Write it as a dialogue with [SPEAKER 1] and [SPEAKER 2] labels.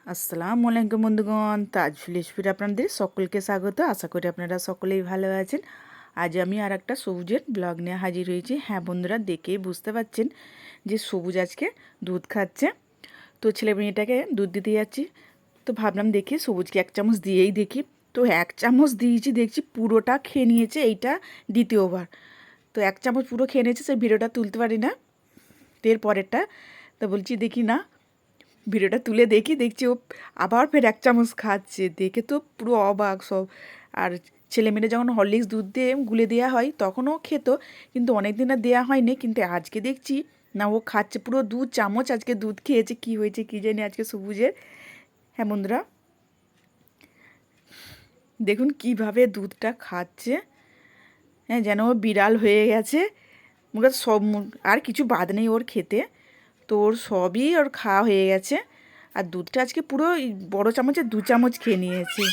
[SPEAKER 1] আসসালামু আলাইকুম বন্ধুগণ, তাজফুল রেসিপিতে আপনাদের সকলকে স্বাগত। আশা করি আপনারা সকলেই ভালো আছেন। আজ আমি আর একটা সবুজের ব্লগ নিয়ে হাজির হয়েছি। হ্যাঁ বন্ধুরা, দেখেই বুঝতে পারছেন যে সবুজ আজকে দুধ খাচ্ছে। তো ছেলে মেয়েটাকে দুধ দিতে যাচ্ছি, তো ভাবলাম দেখি সবুজকে 1 চামচ দিয়েই দেখি। তো 1 চামচ দিয়েছি, দেখছি পুরোটা খেয়ে নিয়েছে। এইটা দ্বিতীয়বার। তো 1 চামচ পুরো খেয়ে নিয়েছে, সেই ভিডিওটা তুলতে পারি না। তো এর পরেরটা তো বলছি দেখি না, ভিডিওটা তুলে দেখছি ও আবার ফের 1 চামচ খাচ্ছে। দেখে তো পুরো অবাক সব। আর ছেলেমেয়েরা যখন হরলিক্স দুধ দিয়ে গুলে দেওয়া হয় তখনও খেত, কিন্তু অনেক দিন আর দেওয়া হয়নি। কিন্তু আজকে দেখছি না, ও খাচ্ছে পুরো 2 চামচ আজকে দুধ খেয়েছে। কি হয়েছে কি জানি আজকে সবুজের। হ্যাঁ বন্ধুরা, দেখুন কিভাবে দুধটা খাচ্ছে। হ্যাঁ, যেন ও বিড়াল হয়ে গেছে। মুখে সব আর কিছু বাদ নেই ওর খেতে। তো ওর সবই ওর খাওয়া হয়ে গেছে। আর দুধটা আজকে পুরো বড় চামচে 2 চামচ খেয়ে নিয়েছে।